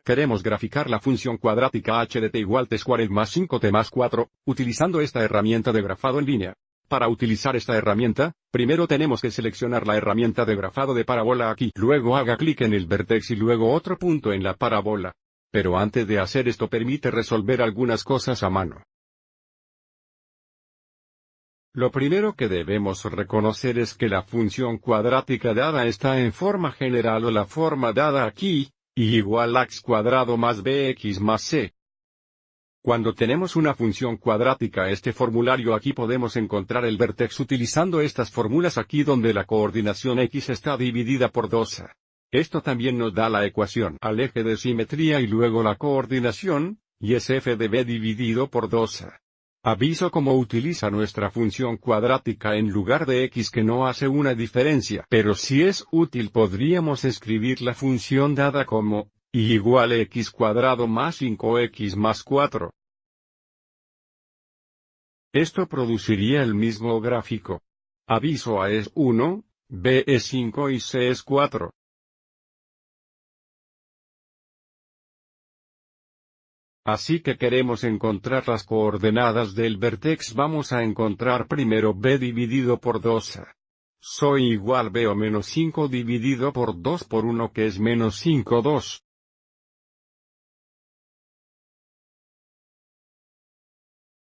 Queremos graficar la función cuadrática h de t igual t² más 5t más 4, utilizando esta herramienta de grafado en línea. Para utilizar esta herramienta, primero tenemos que seleccionar la herramienta de grafado de parábola aquí. Luego haga clic en el vértex y luego otro punto en la parábola. Pero antes de hacer esto permite resolver algunas cosas a mano. Lo primero que debemos reconocer es que la función cuadrática dada está en forma general o la forma dada aquí, y igual a x cuadrado más bx más c. Cuando tenemos una función cuadrática este formulario aquí podemos encontrar el vértex utilizando estas fórmulas aquí donde la coordinación x está dividida por 2a. Esto también nos da la ecuación al eje de simetría y luego la coordinación, y es f de b dividido por 2a. Aviso cómo utiliza nuestra función cuadrática en lugar de x que no hace una diferencia. Pero si es útil podríamos escribir la función dada como, y igual a x cuadrado más 5x más 4. Esto produciría el mismo gráfico. Aviso a es 1, b es 5 y c es 4. Así que queremos encontrar las coordenadas del vértex. Vamos a encontrar primero b dividido por 2a. Soy igual b o menos 5 dividido por 2 por 1 que es menos 5 2.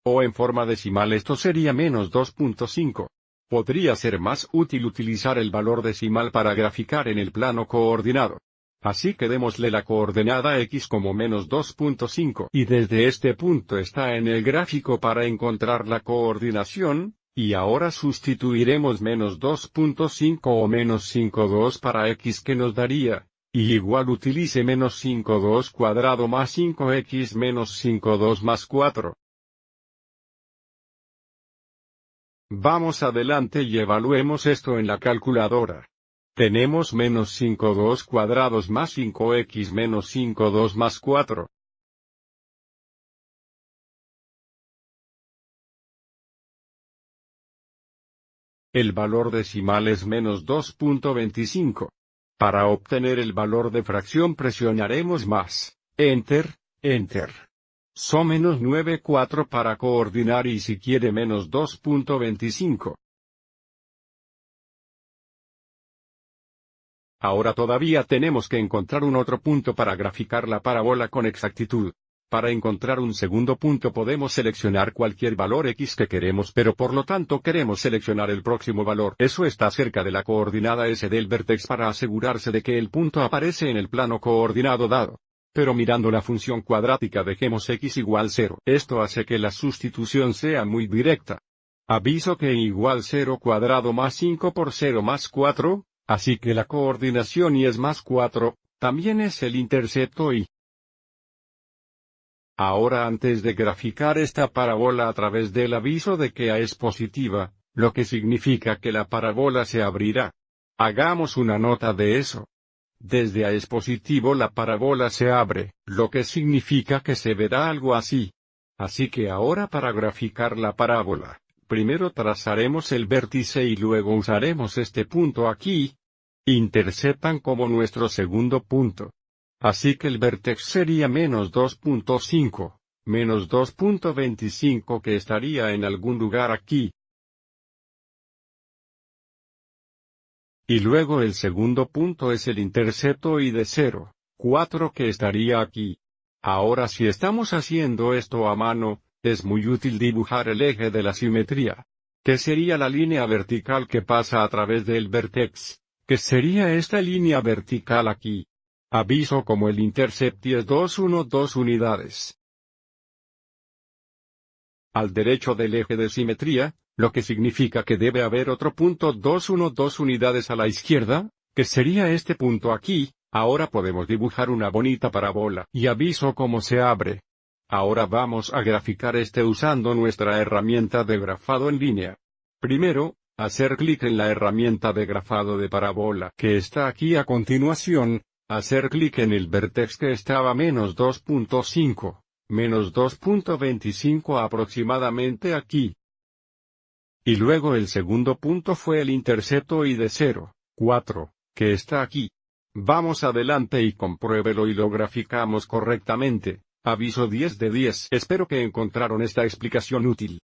O en forma decimal esto sería menos 2.5. Podría ser más útil utilizar el valor decimal para graficar en el plano coordinado. Así que démosle la coordenada x como menos 2.5 y desde este punto está en el gráfico para encontrar la coordinación, y ahora sustituiremos menos 2.5 o menos 5,2 para x que nos daría, y igual utilice menos 5,2 cuadrado más 5x menos 5,2 más 4. Vamos adelante y evaluemos esto en la calculadora. Tenemos menos 5,2 cuadrados más 5x menos 5,2 más 4. El valor decimal es menos 2.25. Para obtener el valor de fracción presionaremos más, Enter, Enter. So menos 9,4 para coordinar y si quiere menos 2.25. Ahora todavía tenemos que encontrar un otro punto para graficar la parábola con exactitud. Para encontrar un segundo punto podemos seleccionar cualquier valor x que queremos, pero por lo tanto queremos seleccionar el próximo valor. Eso está cerca de la coordinada s del vértex para asegurarse de que el punto aparece en el plano coordinado dado. Pero mirando la función cuadrática dejemos x igual 0. Esto hace que la sustitución sea muy directa. Aviso que igual 0 cuadrado más 5 por 0 más 4. Así que la coordinación y es más 4, también es el intercepto y. Ahora antes de graficar esta parábola a través del aviso de que a es positiva, lo que significa que la parábola se abrirá. Hagamos una nota de eso. Desde a es positivo la parábola se abre, lo que significa que se verá algo así. Así que ahora para graficar la parábola, primero trazaremos el vértice y luego usaremos este punto aquí. Interceptan como nuestro segundo punto. Así que el vértex sería menos 2.5, menos 2.25 que estaría en algún lugar aquí. Y luego el segundo punto es el intercepto y de 0, 4 que estaría aquí. Ahora si estamos haciendo esto a mano, es muy útil dibujar el eje de la simetría. Que sería la línea vertical que pasa a través del vértex. Que sería esta línea vertical aquí. Aviso como el intercepto es 2,1,2 unidades. Al derecho del eje de simetría, lo que significa que debe haber otro punto 2,1,2 unidades a la izquierda, que sería este punto aquí. Ahora podemos dibujar una bonita parábola y aviso cómo se abre. Ahora vamos a graficar este usando nuestra herramienta de grafado en línea. Primero, hacer clic en la herramienta de grafado de parábola que está aquí a continuación, hacer clic en el vértex que estaba menos 2.5, menos 2.25 aproximadamente aquí. Y luego el segundo punto fue el intercepto y de 0, 4, que está aquí. Vamos adelante y compruébelo y lo graficamos correctamente. Aviso 10 de 10. Espero que encontraron esta explicación útil.